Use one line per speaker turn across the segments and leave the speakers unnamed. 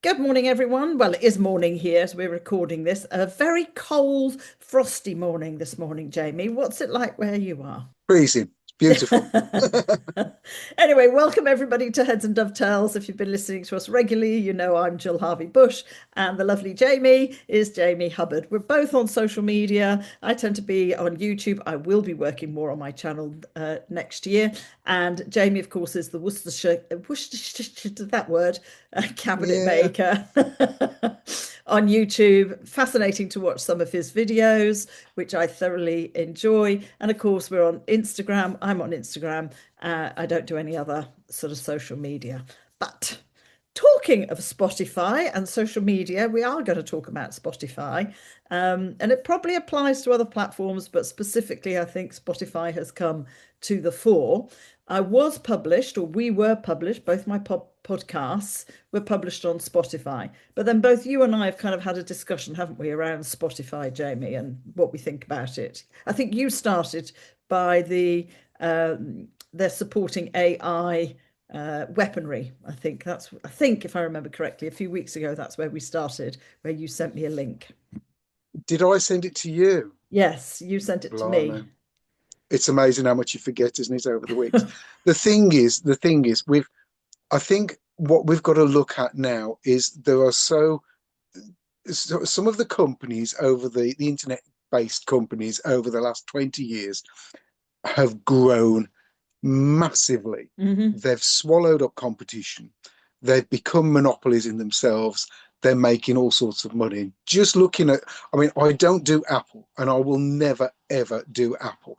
Good morning, everyone. Well, it is morning here as we're recording this. A very cold, frosty morning this morning, Jamie. What's it like where you are?
Freezing. It's beautiful.
Anyway, welcome everybody to Heads and Dovetails. If you've been listening to us regularly, you know I'm Jill Harvey Bush, and the lovely Jamie is Jamie Hubbard. We're both on social media. I tend to be on YouTube. I will be working more on my channel next year. And Jamie, of course, is the Worcestershire, that word, cabinet
Yeah.
maker on YouTube. Fascinating to watch some of his videos, which I thoroughly enjoy. And of course, we're on Instagram. I'm on Instagram. I don't do any other sort of social media. But talking of Spotify and social media, we are going to talk about Spotify. And it probably applies to other platforms, but specifically, I think Spotify has come to the fore. I was published, or we were published, both my podcasts were published on Spotify. But then both you and I have kind of had a discussion, haven't we, around Spotify, Jamie, and what we think about it. I think you started by they're supporting AI weaponry. I think if I remember correctly, a few weeks ago, that's where we started, where you sent me a link.
Did I send it to you?
Yes, you sent it to
Blimey.
me.
It's amazing how much you forget, isn't it, over the weeks? The thing is, I think what we've got to look at now is some of the companies over the internet-based companies over the last 20 years have grown massively.
Hmm.
They've swallowed up competition. They've become monopolies in themselves. They're making all sorts of money. Just looking at, I mean, I don't do Apple, and I will never ever do Apple.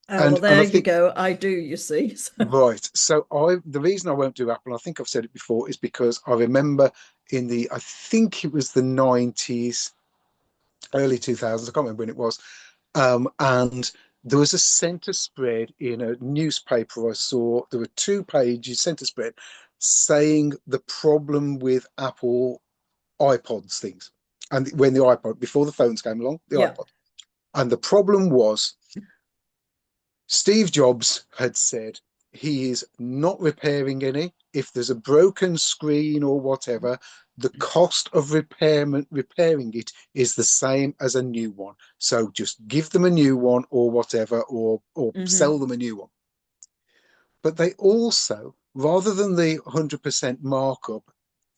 Oh, well,
And
there
I
you
think
go. I do, you see.
right. So the reason I won't do Apple, I think I've said it before, is because I remember I think it was the 90s, early 2000s. I can't remember when it was. And there was a center spread in a newspaper I saw. There were 2 pages center spread saying the problem with Apple iPods things. And when the iPod, before the phones came along, the
Yeah.
iPod. And the problem was Steve Jobs had said he is not repairing any. If there's a broken screen or whatever, the cost of repairing it is the same as a new one. So just give them a new one or whatever, or
Hmm.
sell them a new one. But they also, rather than the 100% markup,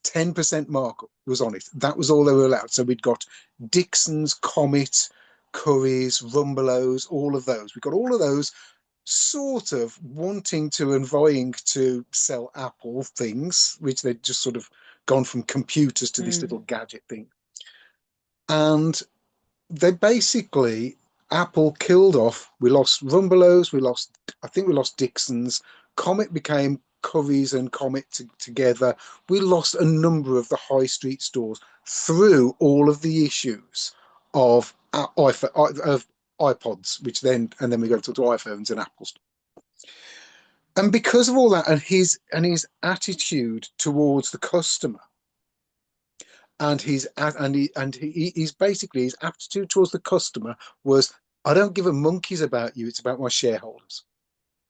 10% markup was on it. That was all they were allowed. So we'd got Dixon's, Comet, Curry's, Rumbelows, all of those. We got all of those sort of wanting to and vying to sell Apple things, which they'd just sort of gone from computers to this little
Mm.
gadget thing. And they basically, Apple killed off. We lost Rumbelows, I think we lost Dixon's. Comet became Curry's and Comet together. We lost a number of the high street stores through all of the issues of of iPods, and then we go to iPhones and Apples. And because of all that, and his attitude towards the customer, he's basically his attitude towards the customer was, I don't give a monkeys about you, it's about my shareholders.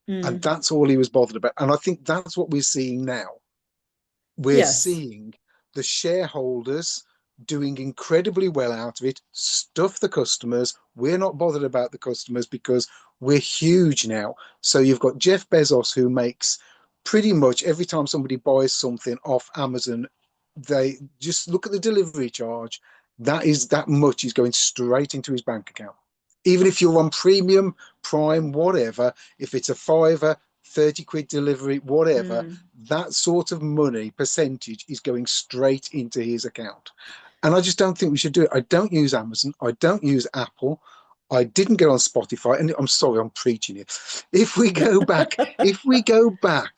And
Mm.
that's all he was bothered about. And I think that's what we're seeing now. We're
Yes.
seeing the shareholders doing incredibly well out of it, stuff the customers. We're not bothered about the customers because we're huge now. So you've got Jeff Bezos, who makes pretty much every time somebody buys something off Amazon, they just look at the delivery charge. That much is going straight into his bank account. Even if you're on premium, prime, whatever, if it's a fiver, 30 quid delivery, whatever,
Mm.
that sort of money percentage is going straight into his account. And I just don't think we should do it. I don't use Amazon. I don't use Apple. I didn't get on Spotify. And I'm sorry, I'm preaching it. If we go back,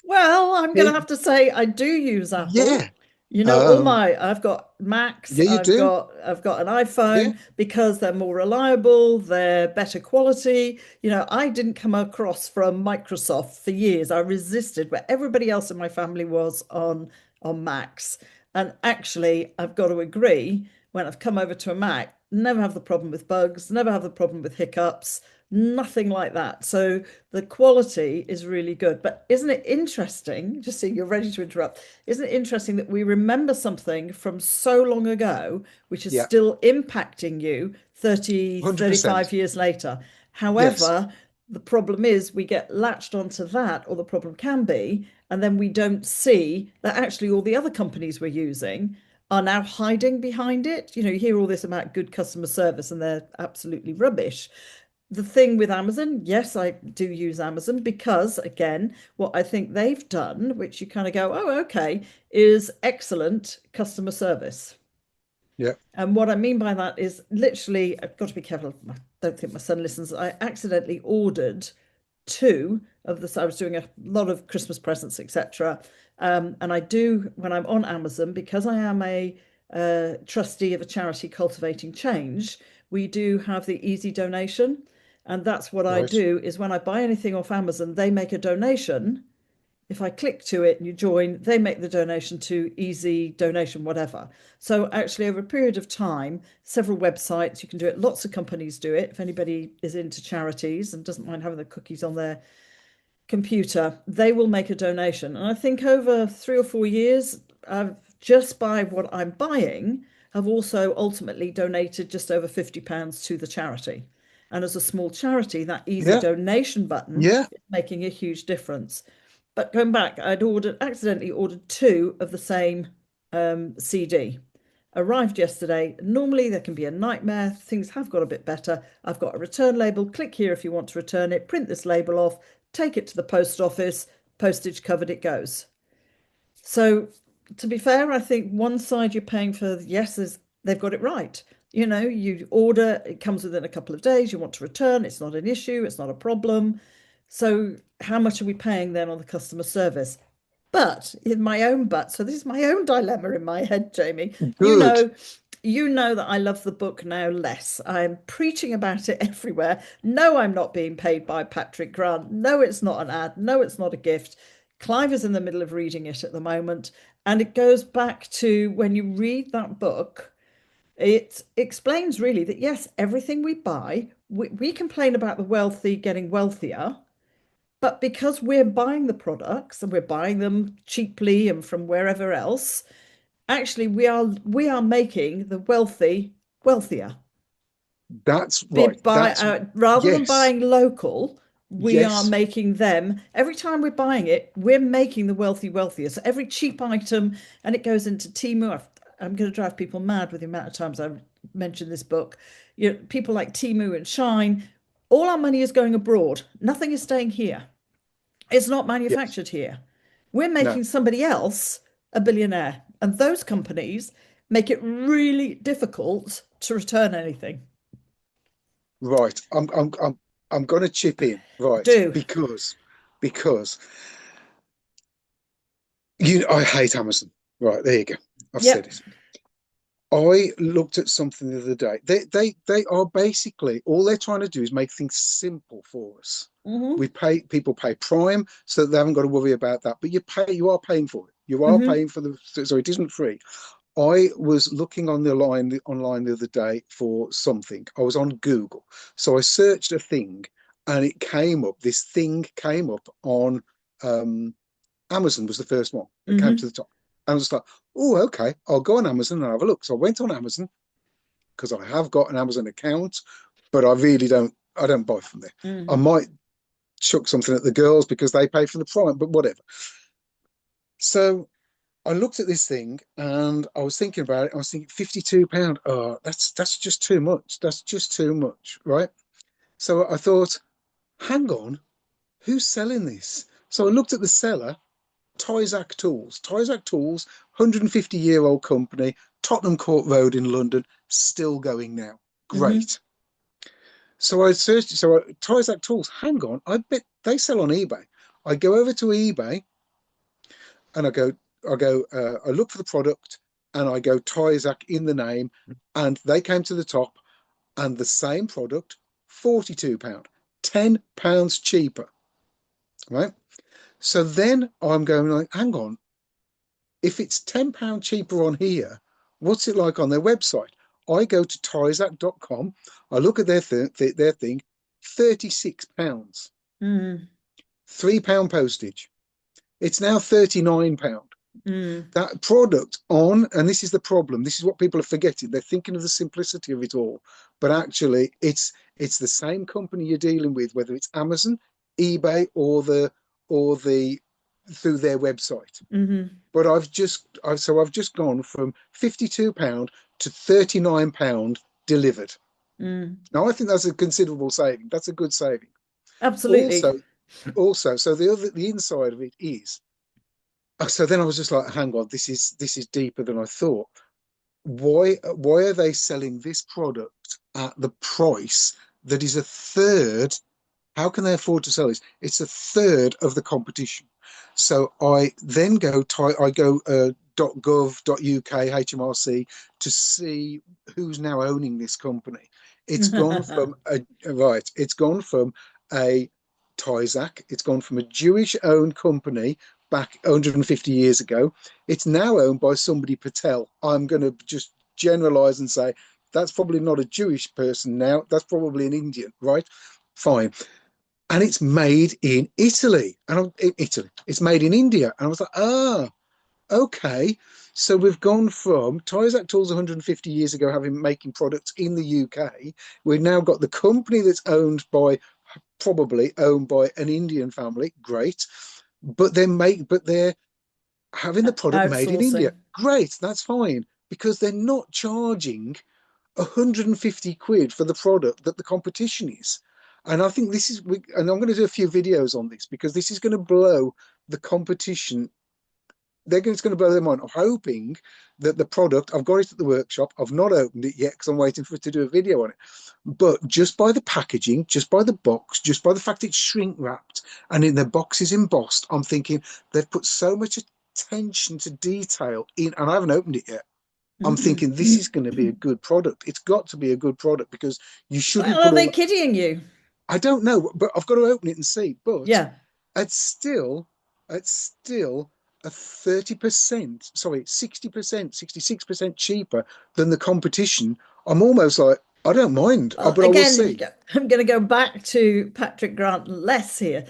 Well, I'm going to
hey,
have to say I do use Apple.
yeah,
You know,
um,
I've got Macs,
yeah, you do.
I've got an
Yeah,
iPhone because they're more reliable, they're better quality. You know, I didn't come across from Microsoft for years. I resisted where everybody else in my family was on Macs. And actually, I've got to agree, when I've come over to a Mac, never have the problem with bugs, never have the problem with hiccups. Nothing like that. So the quality is really good. But isn't it interesting? Just see, you're ready to interrupt. Isn't it interesting that we remember something from so long ago, which is
Yeah,
still impacting you 30,
100%.
35 years later?
Yes,
However, the problem is we get latched onto that, or the problem can be, and then we don't see that actually all the other companies we're using are now hiding behind it. You hear all this about good customer service, and they're absolutely rubbish. The thing with Amazon, yes, I do use Amazon because, again, what I think they've done, which you kind of go, oh, okay, is excellent customer service.
yeah,
And what I mean by that is literally, I've got to be careful. I don't think my son listens. I accidentally ordered two of the, I was doing a lot of Christmas presents, etc. And I do, when I'm on Amazon, because I am a trustee of a charity cultivating change, we do have the easy donation. And that's what I
right.
do is when I buy anything off Amazon, they make a donation. If I click to it and you join, they make the donation to easy donation, whatever. So actually, over a period of time, several websites, you can do it. Lots of companies do it. If anybody is into charities and doesn't mind having the cookies on their computer, they will make a donation. And I think over 3 or 4 years, just by what I'm buying, have also ultimately donated just over £50 to the charity. And as a small charity, that easy
Yeah,
donation button
yeah.
is making a huge difference. But going back, I'd accidentally ordered two of the same CD. Arrived yesterday. Normally there can be a nightmare. Things have got a bit better. I've got a return label. Click here if you want to return it. Print this label off. Take it to the post office. Postage covered. It goes. So to be fair, I think one side you're paying for yes is they've got it right. You order, it comes within a couple of days. You want to return. It's not an issue. It's not a problem. So how much are we paying then on the customer service? But in my own but, so this is my own dilemma in my head, Jamie. You
Good.
know, you know that I love the book now less. I'm preaching about it everywhere. No, I'm not being paid by Patrick Grant. No, it's not an ad. No, it's not a gift. Clive is in the middle of reading it at the moment. And it goes back to when you read that book, it explains really that yes, everything we buy, we complain about the wealthy getting wealthier, but because we're buying the products and we're buying them cheaply and from wherever else, actually we are making the wealthy wealthier.
That's right. That's
Rather than
yes,
buying local, we are
yes,
making them every time we're buying it, we're making the wealthy wealthier. So every cheap item, and it goes into Timu. I'm going to drive people mad with the amount of times I've mentioned this book. People like Timu and Shine, all our money is going abroad. Nothing is staying here. It's not
yes.
manufactured here. We're
No,
making somebody else a billionaire. And those companies make it really difficult to return anything.
right. I'm going to chip in, right?
Do.
Because I hate Amazon. Right, there you go. I've said
Yep.
it. I looked at something the other day. They are basically all they're trying to do is make things simple for us.
Mm-hmm.
We pay people pay Prime so that they haven't got to worry about that. But you are paying for it. You are
Mm-hmm.
paying for so it isn't free. I was looking on the line online the other day for something. I was on Google. So I searched a thing and it came up. This thing came up on Amazon was the first one that came to
Mm-hmm.
the top. And I was like, oh, okay, I'll go on Amazon and have a look. So I went on Amazon because I have got an Amazon account, but I don't buy from there. I
Mm-hmm.
might chuck something at the girls because they pay for the Prime, but whatever. So I looked at this thing and I was thinking about it. I was thinking £52. Oh, that's just too much. That's just too much, right? So I thought, hang on, who's selling this? So I looked at the seller, Tyzac Tools. Tyzac Tools, 150-year-old company, Tottenham Court Road in London, still going now.
Mm-hmm.
Great. So I searched. So Tyzac Tools. Hang on, I bet they sell on eBay. I go over to eBay and I look for the product and I go Tyzac in the name, and they came to the top, and the same product, £42, £10 cheaper, right? So then I'm going like, hang on, if it's £10 cheaper on here, what's it like on their website? I go to tyzac.com, I look at their thing, £36.
Mm,
£3 postage. It's now £39.
mm,
That product on, and this is the problem, this is what people are forgetting. They're thinking of the simplicity of it all, but actually it's the same company you're dealing with, whether it's Amazon, eBay, or the through their website.
mm,
But I've just gone from £52 to £39 delivered.
mm.
Now I think that's a considerable saving. That's a good saving.
Absolutely.
Also, so the inside of it is. So then I was just like, hang on, this is deeper than I thought. Why are they selling this product at the price that is a third? How can they afford to sell this? It's a third of the competition. So I then go .gov.uk HMRC to see who's now owning this company. It's gone from a right. It's gone from a Tyzac. It's gone from a Jewish-owned company back 150 years ago. It's now owned by somebody Patel. I'm going to just generalize and say that's probably not a Jewish person now. That's probably an Indian, right? Fine. And it's made in Italy. It's made in India. And I was like, okay. So we've gone from Tyzac Tools 150 years ago having making products in the UK. We've now got the company that's probably owned by an Indian family. Great. But they're having the product made in India.
Outsourcing.
Great, that's fine. Because they're not charging 150 quid for the product that the competition is. And I think and I'm going to do a few videos on this because this is going to blow the competition. It's going to blow them on. I'm hoping that the product, I've got it at the workshop. I've not opened it yet because I'm waiting for it to do a video on it. But just by the packaging, just by the box, just by the fact it's shrink wrapped and in the box is embossed, I'm thinking they've put so much attention to detail in, and I haven't opened it yet. I'm
Mm.
thinking this is going to be a good product. It's got to be a good product because you shouldn't
Well,
put
are they
all.
kidding you?
I don't know, but I've got to open it and see. But
Yeah.
it's still, it's still a 30%, sorry, 60%, 66% cheaper than the competition. I'm almost like, I don't mind,
Well,
but I will
again,
see.
I'm going to go back to Patrick Grant Less here,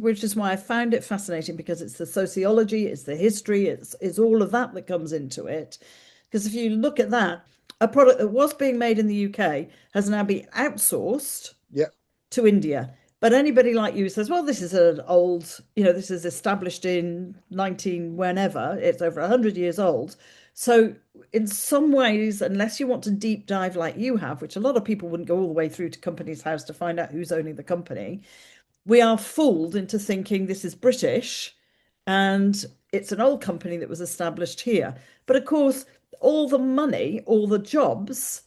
which is why I found it fascinating because it's the sociology, it's the history, it's all of that that comes into it. Because if you look at that, a product that was being made in the UK has now been outsourced
Yeah,
to India. But anybody like you says, well, this is an old, this is established in 19 whenever, it's over 100 years old. So, in some ways, unless you want to deep dive like you have, which a lot of people wouldn't go all the way through to Companies House to find out who's owning the company, we are fooled into thinking this is British and it's an old company that was established here. But of course, all the money, all the jobs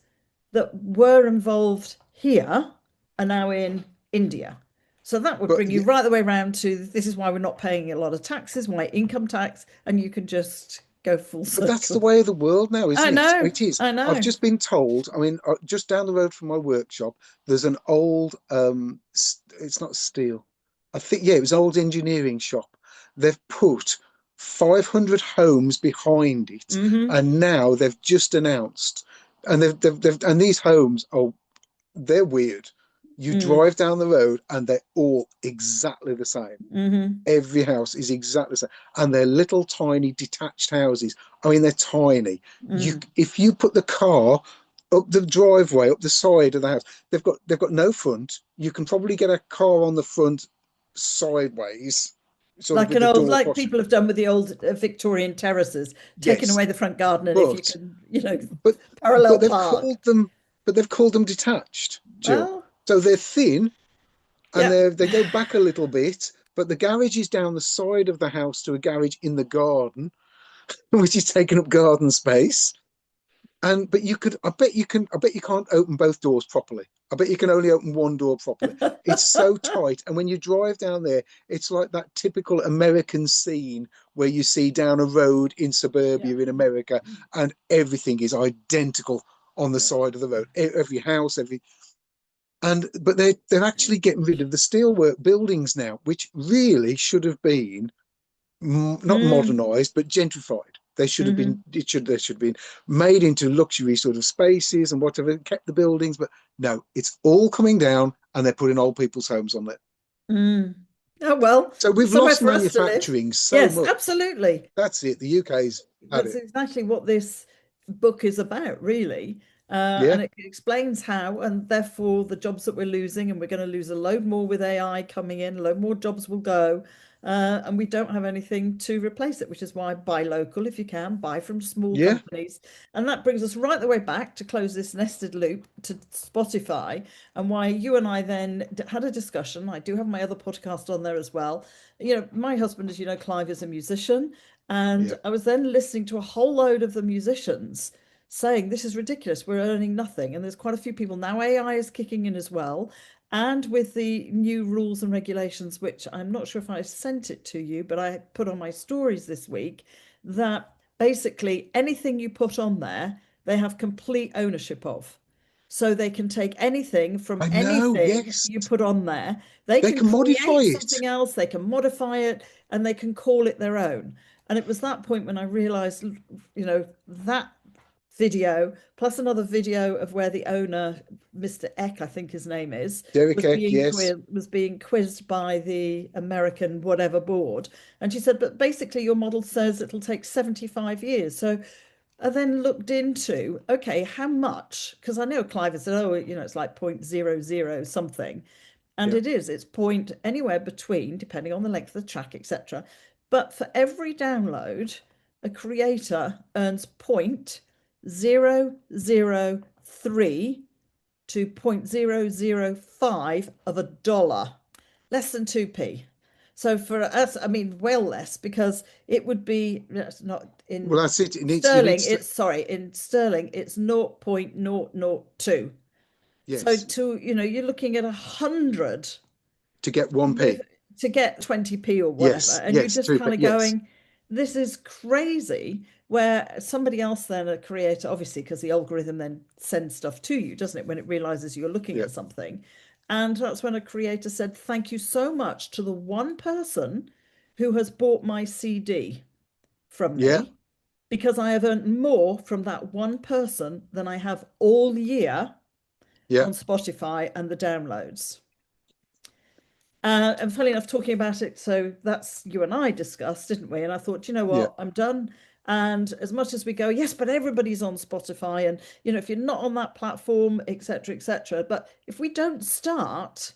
that were involved here are now in India. So that would
but
bring you
yeah,
right the way around to this is why we're not paying a lot of taxes, why income tax, and you can just go full
but that's the
circle.
way of the world now,
I
isn't it?
know,
It is.
I
I've
know.
just been told. I mean, just down the road from my workshop, there's an old. It's not steel. I think yeah, it was an old engineering shop. They've put 500 homes behind it,
Hmm.
and now they've just announced, and and these homes are they're weird. You
Mm.
drive down the road, and they're all exactly the same.
Hmm.
Every house is exactly the same, and they're little tiny detached houses. I mean, they're tiny.
Mm.
If you put the car up the driveway, up the side of the house, they've got no front. You can probably get a car on the front sideways, sort of
Like
with
an
the
old,
door
like
possible.
people have done with the old Victorian terraces, taking
Yes,
away the front garden, and if you
but
can,
but
parallel
but
park.
they've called them detached, Jill.
Well,
So they're thin and
yeah.
they go back a little bit, but the garage is down the side of the house to a garage in the garden, which is taking up garden space. And but you could, I bet you can't open both doors properly. I bet you can only open one door properly. It's so tight. And when you drive down there, it's like that typical American scene where you see down a road in
Yeah.
suburbia in America and everything is identical on the
Yeah.
side of the road. Every house, but they're actually getting rid of the steelwork buildings now, which really should have been not
Mm.
modernized, but gentrified. They should have been,
Hmm.
they should have been made into luxury sort of spaces and whatever, kept the buildings, but no, it's all coming down and they're putting old people's homes on it.
Mm. Oh, well,
So we've
somewhere
lost
for us to live.
manufacturing so
Yes,
much.
absolutely.
That's it. The UK's had
That's
it.
exactly what this book is about, really.
Yeah,
And it explains how, and therefore the jobs that we're losing, and we're going to lose a load more with AI coming in, a load more jobs will go. And we don't have anything to replace it, which is why buy local if you can, buy from small
yeah,
companies. And that brings us right the way back to close this nested loop to Spotify, and why you and I then had a discussion. I do have my other podcast on there as well. You know, my husband, as you know, Clive, is a musician. And
yeah.
I was then listening to a whole load of the musicians saying, this is ridiculous, we're earning nothing. And there's quite a few people now, AI is kicking in as well. And with the new rules and regulations, which I'm not sure if I sent it to you, but I put on my stories this week, that basically anything you put on there, they have complete ownership of. So they can take anything from
I know.
anything
Yes,
you put on there. They
they
can
can modify
create
it.
something else, they can modify it, and they can call it their own. And it was that point when I realized, that video plus another video of where the owner, Mr. Eck, I think his name is,
Derek Eck, yes,
was being quizzed by the American whatever board. And she said, but basically your model says it'll take 75 years. So I then looked into, okay, how much? Because I know Clive has said, oh, it's like 0.00 something. And
yeah,
it's point anywhere between, depending on the length of the track, etc. But for every download, a creator earns 0.003 to 0.005 of a dollar, less than 2p. So for us, I mean, well less, because it would be, it's not
well,
in
that's it. It needs, you need
sterling,
to,
in sterling, it's 0.002. So
yes,
you're looking at 100
to get 1p.
to get 20p or whatever.
Yes,
And you're
yes,
just
2p,
kind of
yes,
going, this is crazy. Where somebody else, then a creator, obviously, because the algorithm then sends stuff to you, doesn't it, when it realizes you're looking
yeah,
at something. And that's when a creator said, thank you so much to the one person who has bought my CD from
yeah,
me, because I have earned more from that one person than I have all year
yeah,
on Spotify and the downloads. And funny enough, talking about it, so that's you and I discussed, didn't we? And I thought, you know
yeah.
what, I'm done. And as much as we go, yes, but everybody's on Spotify, and if you're not on that platform, etc., etc. But if we don't start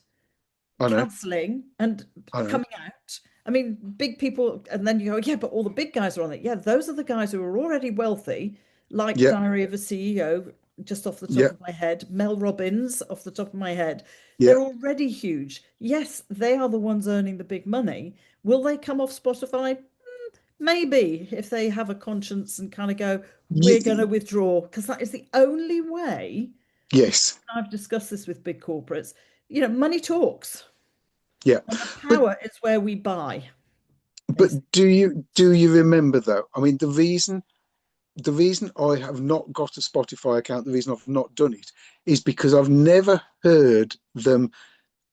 I know,
cancelling and
I know.
coming out, I mean, big people, and then you go, yeah, but all the big guys are on it. Yeah, those are the guys who are already wealthy, like
Yeah,
Diary of a CEO, just off the top
yeah,
of my head, Mel Robbins, off the top of my head.
yeah.
They're already huge. Yes, they are the ones earning the big money. Will they come off Spotify? Maybe, if they have a conscience and kind of go, we're going to
Ye-
withdraw, because that is the only way.
yes,
I've discussed this with big corporates. Money talks,
yeah.
and the
But
power is where we buy,
but
basically.
do you remember though? I mean, the reason I have not got a Spotify account, the reason I've not done it, is because I've never heard them.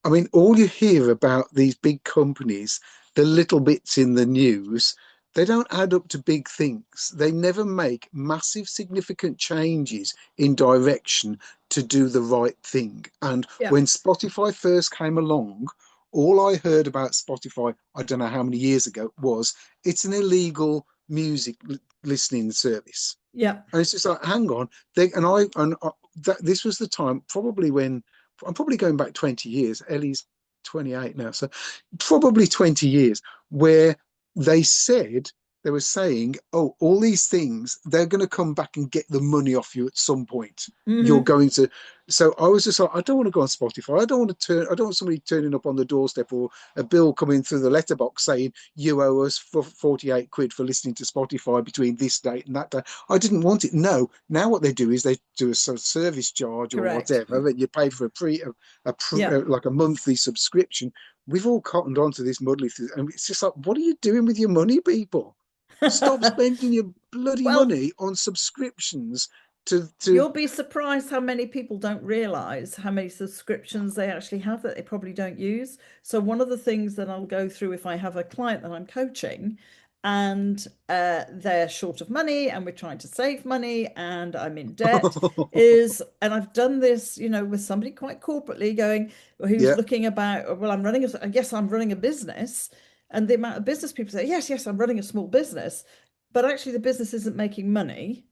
I mean, all you hear about these big companies, the little bits in the news, they don't add up to big things. They never make massive, significant changes in direction to do the right thing. And
Yeah.
when Spotify first came along, all I heard about Spotify, I don't know how many years ago, was it's an illegal music listening service.
Yeah.
And it's just like, hang on. This was the time probably when I'm probably going back 20 years. Ellie's 28 now, so probably 20 years where they said they were saying, oh, all these things, they're going to come back and get the money off you at some point. You're
Hmm.
going to. So I was just like, I don't want to go on Spotify. I don't want somebody turning up on the doorstep or a bill coming through the letterbox saying you owe us for 48 quid for listening to Spotify between this date and that date. I didn't want it. No. Now what they do is they do a service charge or
Correct.
whatever that you pay for
Yeah.
like a monthly subscription. We've all cottoned onto this muddly thing, and it's just like, what are you doing with your money, people? Stop spending your bloody
Well,
money on subscriptions to
you'll be surprised how many people don't realize how many subscriptions they actually have that they probably don't use. So, one of the things that I'll go through if I have a client that I'm coaching, and they're short of money and we're trying to save money and I'm in debt and I've done this, with somebody quite corporately going, who's
Yeah.
looking about, well, yes, I'm running a business. And the amount of business people say, yes, yes, I'm running a small business, but actually the business isn't making money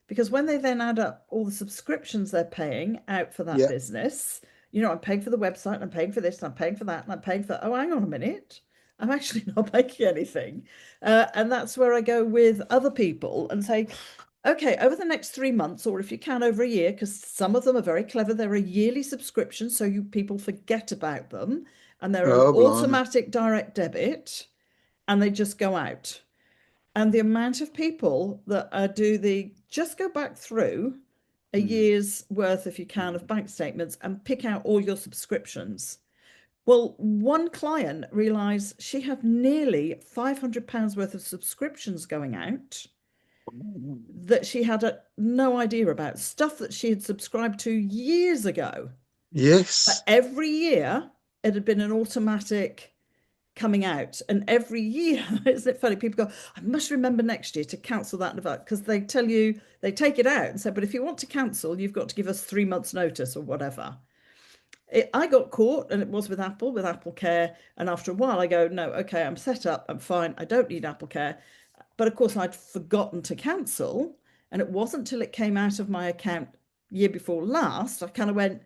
because when they then add up all the subscriptions they're paying out for that
Yeah.
business, I'm paying for the website, I'm paying for this, and I'm paying for that, and I'm paying for, oh, hang on a minute. I'm actually not making anything. And that's where I go with other people and say, okay, over the next 3 months, or if you can, over a year, because some of them are very clever, they're a yearly subscription, so you people forget about them, and they're an
Oh, blimey.
automatic direct debit, and they just go out. And the amount of people that do the just go back through a
Mm.
year's worth, if you can, of bank statements and pick out all your subscriptions. Well, one client realized she had nearly £500 worth of subscriptions going out that she had no idea about, stuff that she had subscribed to years ago. But
Yes.
every year it had been an automatic coming out. And every year, isn't it funny? People go, I must remember next year to cancel that because they tell you, they take it out and say, but if you want to cancel, you've got to give us 3 months' notice or whatever. I got caught and it was with Apple Care. And after a while, I go, no, okay, I'm set up, I'm fine, I don't need Apple Care. But of course, I'd forgotten to cancel. And it wasn't until it came out of my account year before last, I kind of went,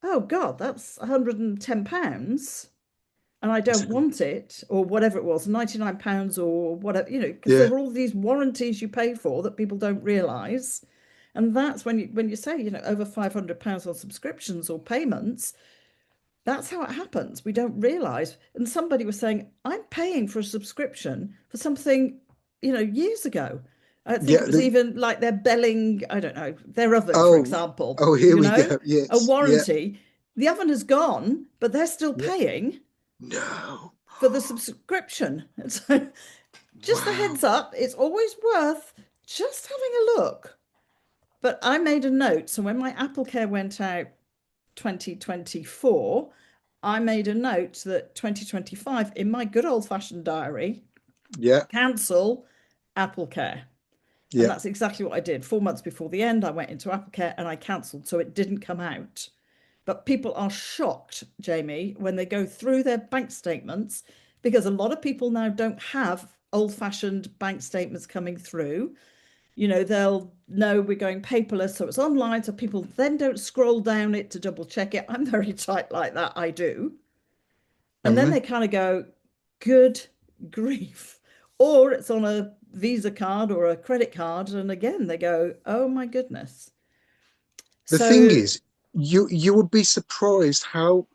oh God, that's £110 and I don't want it, or whatever it was, £99 or whatever, because there
Yeah.
are all these warranties you pay for that people don't realize. And that's when you say, over £500 on subscriptions or payments, that's how it happens. We don't realize. And somebody was saying, I'm paying for a subscription for something, years ago. I think
Yeah.
it was even like they're belling, I don't know, their oven, for
Oh,
example,
oh, here we go.
a
Yes. Yeah.
warranty. The oven has gone, but they're still
Yeah.
paying
No.
for the subscription. So just a
Wow.
heads up, it's always worth just having a look. But I made a note. So when my Apple Care went out 2024, I made a note that 2025 in my good old fashioned diary,
Yeah.
cancel Apple Care. And
Yeah.
that's exactly what I did. 4 months before the end, I went into Apple Care and I cancelled. So it didn't come out. But people are shocked, Jamie, when they go through their bank statements because a lot of people now don't have old-fashioned bank statements coming through. They'll know we're going paperless, so it's online, so people then don't scroll down it to double check it. I'm very tight like that, I do. And then
Mm.
they kind of go, good grief. Or it's on a Visa card or a credit card, and again they go, oh my goodness.
The thing
So,
is, you would be surprised how,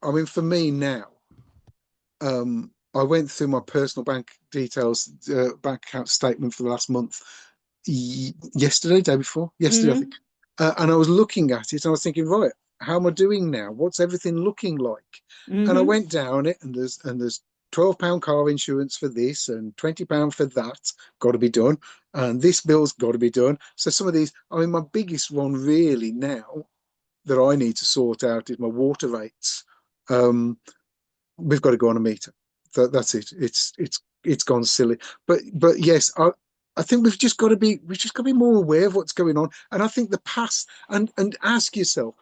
I mean, for me now, I went through my personal bank details, bank account statement for the last month, yesterday, day before, yesterday, I think.
mm-hmm,
And I was looking at it and I was thinking, right, how am I doing now? What's everything looking like? And I
mm-hmm,
went down it and there's £12 car insurance for this and £20 for that, got to be done. And this bill's got to be done. So some of these, I mean, my biggest one really now that I need to sort out is my water rates. Um, we've got to go on a meter. That's it. It's gone silly. But yes, I think we've just got to be more aware of what's going on. And I think the past and ask yourself,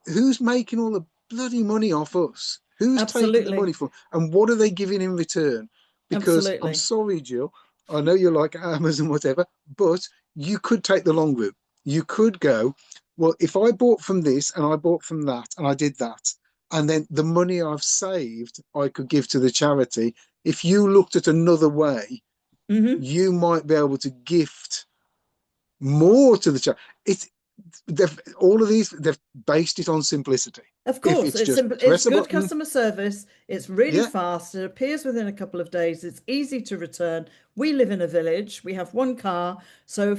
who's making all the bloody money off us? Who's taking the
absolutely,
money from and what are they giving in return? Because I'm
absolutely.
sorry, Jill, I know you like Amazon, whatever, but you could take the long route. You could go, well, if I bought from this and I bought from that and I did that, and then the money I've saved I could give to the charity. If you looked at another way,
Mm-hmm.
you might be able to gift more to the charity. It's they've all of these they've based it on simplicity.
Of
If
course,
it's
it's
just
simple. It's
press a
good
button,
customer service. It's really
yeah,
fast. It appears within a couple of days. It's easy to return. We live in a village. We have one car. So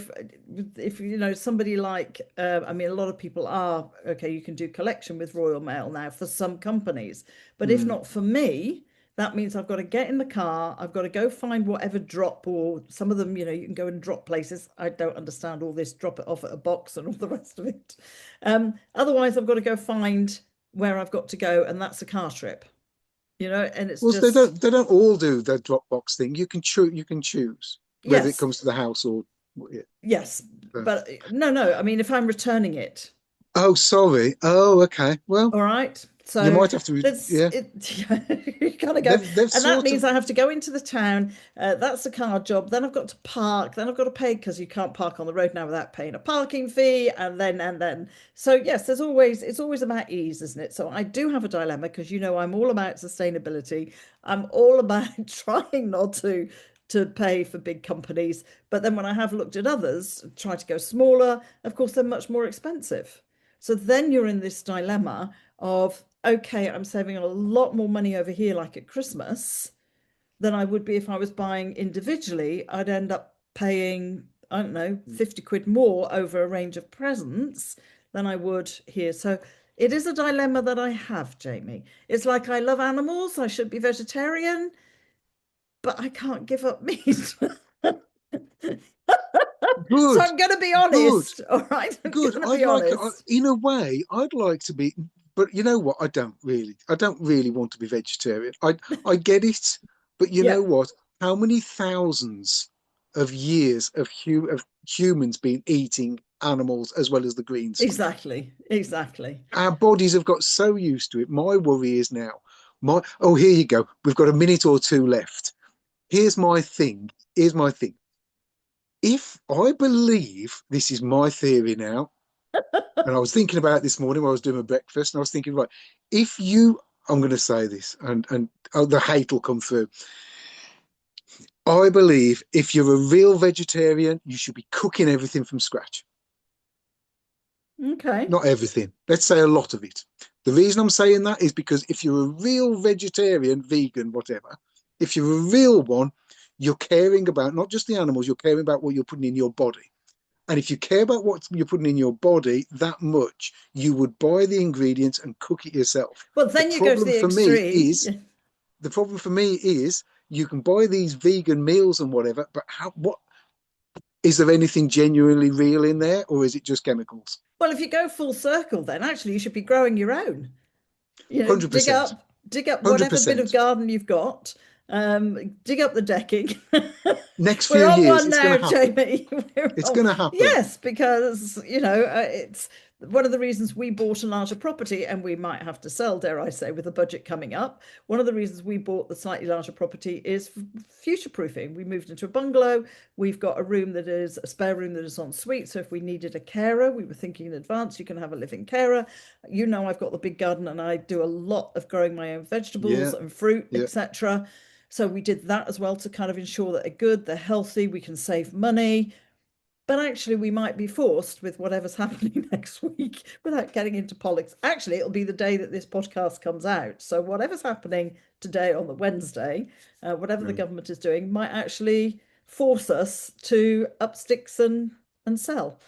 if somebody like, I mean, a lot of people are okay. You can do collection with Royal Mail now for some companies, but if
mm,
not for me, that means I've got to get in the car. I've got to go find whatever drop, or some of them, you can go and drop places. I don't understand all this. Drop it off at a box and all the rest of it. Otherwise, I've got to go find where I've got to go, and that's a car trip. and it's
Well,
just,
they don't all do the Dropbox thing. You can choose whether it
yes,
comes to the house or yeah.
yes,
Uh,
but no, I mean, if I'm returning it.
oh, sorry. Oh, okay. Well,
All right.
you
So
might have to.
that's
Yeah,
it. You gotta go.
they've
And that
sort
means
of
I have to go into the town. That's the car job. Then I've got to park. Then I've got to pay because you can't park on the road now without paying a parking fee. And then. So yes, it's always about ease, isn't it? So I do have a dilemma because I'm all about sustainability. I'm all about trying not to pay for big companies. But then when I have looked at others, try to go smaller, of course, they're much more expensive. So then you're in this dilemma of, okay, I'm saving a lot more money over here, like at Christmas, than I would be if I was buying individually. I'd end up paying, I don't know, 50 quid more over a range of presents than I would here. So it is a dilemma that I have, Jamie. It's like I love animals, I should be vegetarian, but I can't give up meat. So
good,
I'm going to be
good,
honest. All right. I'm
good.
going to be honest.
In a way, I'd like to be, but you know what? I don't really want to be vegetarian. I get it, but you
Yeah,
know what? How many thousands of years of humans been eating animals as well as the green stuff?
exactly. Exactly.
Our bodies have got so used to it. My worry is now, my oh, here you go. We've got a minute or two left. Here's my thing. Here's my thing. If I believe this is my theory now, and I was thinking about it this morning while I was doing my breakfast, and I was thinking, right, if you, I'm going to say this, and oh, the hate will come through. I believe if you're a real vegetarian, you should be cooking everything from scratch.
Okay.
Not everything. Let's say a lot of it. The reason I'm saying that is because if you're a real vegetarian, vegan, whatever, if you're a real one, you're caring about not just the animals, you're caring about what you're putting in your body. And if you care about what you're putting in your body that much, you would buy the ingredients and cook it yourself.
Well,
The
then you go to
problem
the
for me
extreme.
is the problem for me is you can buy these vegan meals and whatever, but what is there anything genuinely real in there, or is it just chemicals?
Well, if you go full circle, then actually you should be growing your own. Dig
100%.
up whatever bit of
100%.
garden you've got. Dig up the decking.
Next
We're
few
on
years,
one
it's going
now,
to happen.
Jamie. We're
It's
on.
going to happen.
Yes, because it's one of the reasons we bought a larger property, and we might have to sell, dare I say, with the budget coming up. One of the reasons we bought the slightly larger property is future proofing. We moved into a bungalow. We've got a spare room that is en suite. So if we needed a carer, we were thinking in advance, you can have a living carer. I've got the big garden and I do a lot of growing my own vegetables
Yeah,
and fruit,
yeah.
etc. So we did that as well to kind of ensure that they're good, they're healthy, we can save money. But actually, we might be forced with whatever's happening next week without getting into politics. Actually, it'll be the day that this podcast comes out. So, whatever's happening today on the Wednesday, whatever the
Mm.
government is doing, might actually force us to up sticks and sell.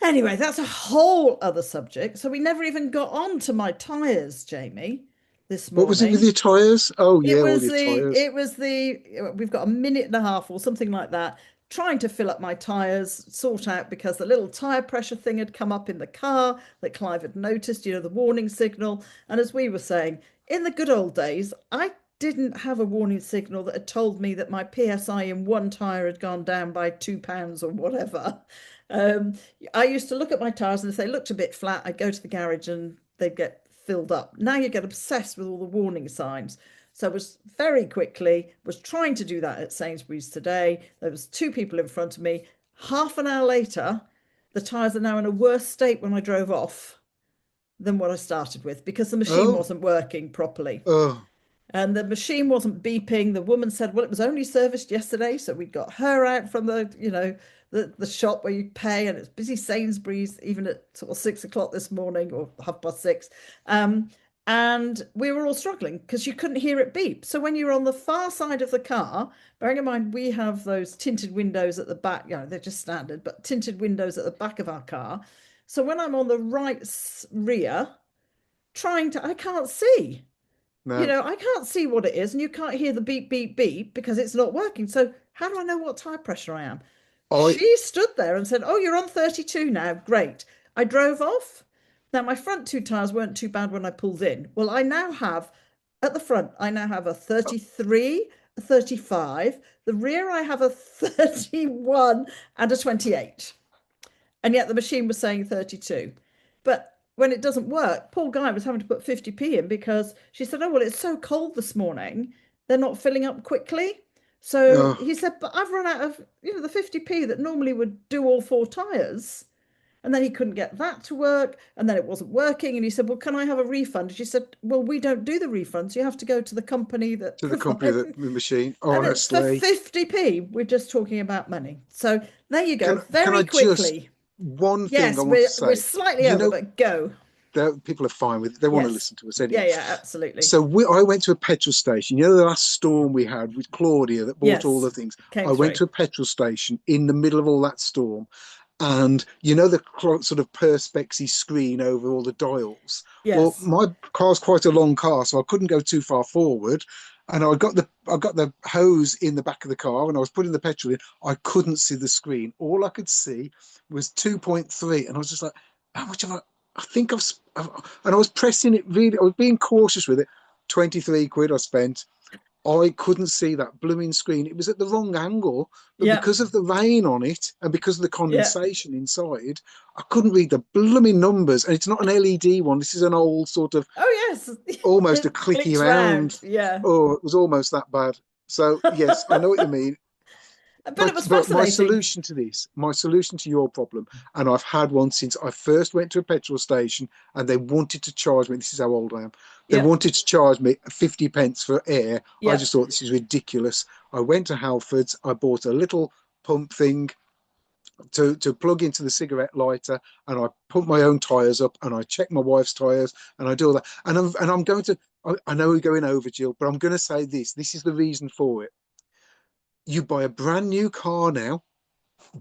Anyway, that's a whole other subject. So, we never even got on to my tyres, Jamie, this
What was it with
morning.
your tires? Oh, yeah, all your tires.
We've got a minute and a half or something like that, trying to fill up my tyres, sort out because the little tyre pressure thing had come up in the car that Clive had noticed, the warning signal. And as we were saying, in the good old days, I didn't have a warning signal that had told me that my PSI in one tyre had gone down by £2 or whatever. Um, I used to look at my tyres, and if they looked a bit flat, I'd go to the garage and they'd get filled up. Now you get obsessed with all the warning signs. So I was trying to do that at Sainsbury's today. There was two people in front of me. Half an hour later, the tyres are now in a worse state when I drove off than what I started with because the machine
Oh,
wasn't working properly.
oh,
And the machine wasn't beeping. The woman said, well, it was only serviced yesterday. So we got her out from the shop where you pay, and it's busy Sainsbury's even at sort of 6 o'clock this morning or 6:30. And we were all struggling because you couldn't hear it beep. So when you're on the far side of the car, bearing in mind we have those tinted windows at the back, they're just standard, but tinted windows at the back of our car. So when I'm on the right rear, I can't see.
no.
I can't see what it is, and you can't hear the beep, beep, beep because it's not working. So, how do I know what tire pressure I am?
I,
She stood there and said, oh, you're on 32 now. Great. I drove off. Now, my front two tires weren't too bad when I pulled in. Well, I now have At the front, I now have a 33, a 35. The rear, I have a 31 and a 28. And yet the machine was saying 32. But when it doesn't work, poor guy was having to put 50p in because she said, oh, well, it's so cold this morning. They're not filling up quickly. So
Oh,
he said, but I've run out of, the 50p that normally would do all four tyres. And then he couldn't get that to work. And then it wasn't working. And he said, well, can I have a refund? And she said, well, we don't do the refunds. You have to go to the company that
to the company
provides.
that the machine.
And it's for
Honestly,
50p. We're just talking about money. So there you go.
can
Very
I just
quickly.
one thing I
Yes,
want to
we're
say?
slightly
You
over,
know,
but go.
people are fine with it. They want to
Yes.
listen to us
Yeah,
anyway.
yeah, absolutely.
So I went to a petrol station. You know, the last storm we had with Claudia that bought all
Yes.
the things.
Came
I went
through.
to a petrol station in the middle of all that storm, and you know the sort of perspexy screen over all the dials. Well,
Yes.
my car's quite a long car, so I couldn't go too far forward. And I got the hose in the back of the car, and I was putting the petrol in. I couldn't see the screen. All I could see was 2.3, and I was just like, "How much have I? I think and I was pressing it really. I was being cautious with it. 23 quid I spent. I couldn't see that blooming screen. It was at the wrong angle, but
Yeah.
because of the rain on it and because of the
Yeah.
condensation inside, I couldn't read the blooming numbers. And it's not an LED one. This is an old sort of
Oh, yes.
almost a
It
clicky
clicks
round.
round. Yeah.
Oh, it was almost that bad. So yes, I know what you mean.
But it
But
was
but my
fascinating.
solution to this, my solution to your problem, and I've had one since I first went to a petrol station and they wanted to charge me. This is how old I am. They
Yeah.
wanted to charge me 50 pence for air. I
Yeah.
just thought this is ridiculous. I went to Halfords, I bought a little pump thing to plug into the cigarette lighter, and I put my own tires up and I check my wife's tires and I do all that. And I'm going to I know we're going over, Jill, but I'm going to say this. This is the reason for it. You buy a brand new car now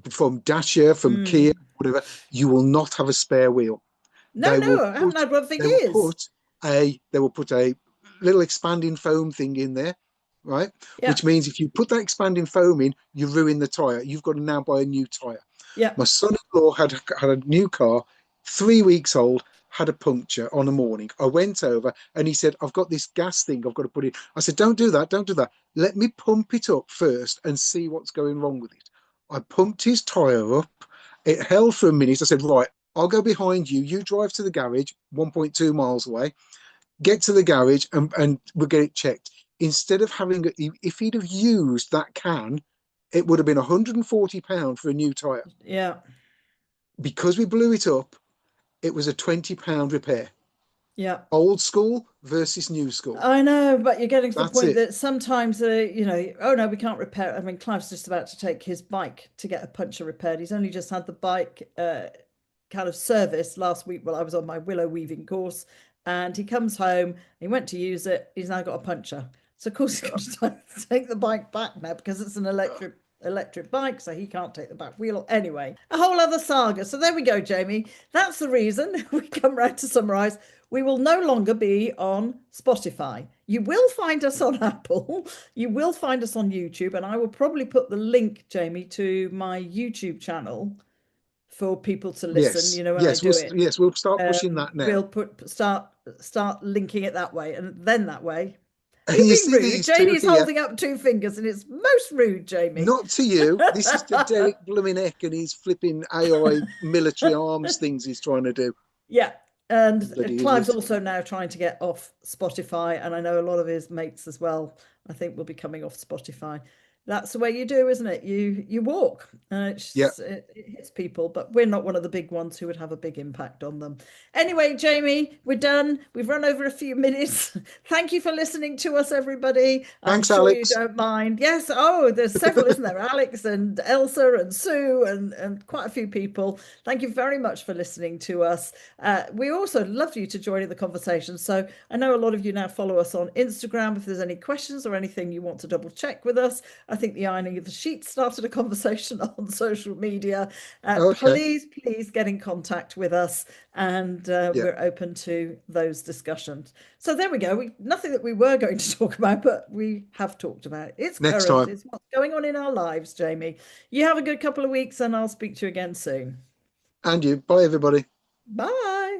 from Dacia, from Kia,
Mm.
whatever, you will not have a spare wheel.
No,
They will
no, I haven't
put
had one for
they will
years.
put a little expanding foam thing in there, right?
Yeah.
Which means if you put that expanding foam in, you ruin the tire. You've got to now buy a new tire.
Yeah.
My son-in-law had a new car, 3 weeks old, had a puncture on a morning. I went over and he said, I've got this gas thing I've got to put in. I said, don't do that, don't do that. Let me pump it up first and see what's going wrong with it. I pumped his tyre up. It held for a minute. I said, right, I'll go behind you. You drive to the garage, 1.2 miles away, get to the garage and we'll get it checked. Instead of having, if he'd have used that can, it would have been £140 for a new tyre.
Yeah.
Because we blew it up, it was a £20 repair.
Yeah.
Old school versus new school.
I know, but you're getting to the
That's
point
it.
that sometimes, oh no, we can't repair it. I mean, Clive's just about to take his bike to get a puncture repaired. He's only just had the bike kind of serviced last week while I was on my willow weaving course. And he comes home, he went to use it, he's now got a puncture. So of course he's got to take the bike back now because it's an electric bike, so he can't take the back wheel. Anyway, a whole other saga. So there we go, Jamie. That's the reason we come round to summarize. We will no longer be on Spotify. You will find us on Apple. You will find us on YouTube. And I will probably put the link, Jamie, to my YouTube channel for people to listen,
Yes,
when I
yes,
do it.
we'll start pushing that now.
We'll start linking it that way. And then that way. Are you
And you
being
see
rude?
these two
Jamie's
here,
holding up two fingers and it's most rude, Jamie.
not to you. This is to Derek Bluminek and his flipping AI military arms things he's trying to do.
Yeah. And
Bloody
Clive's
idiot.
also now trying to get off Spotify, and I know a lot of his mates as well. I think will be coming off Spotify. That's the way you do, isn't it? You walk, and
Yeah.
it hits people, but we're not one of the big ones who would have a big impact on them. Anyway, Jamie, we're done. We've run over a few minutes. Thank you for listening to us, everybody. I'm
Thanks,
sure you
Alex.
don't mind. Yes. Oh, there's several, isn't there? Alex and Elsa and Sue and quite a few people. Thank you very much for listening to us. We also love you to join in the conversation. So I know a lot of you now follow us on Instagram. If there's any questions or anything you want to double check with us, I think the ironing of the sheet started a conversation on social media.
Okay.
Please get in contact with us, and
Yeah.
we're open to those discussions. So there we go. Nothing that we were going to talk about, but we have talked about it. It's
Next
current.
time.
It's what's going on in our lives, Jamie. You have a good couple of weeks, and I'll speak to you again soon.
And you. Bye, everybody.
Bye.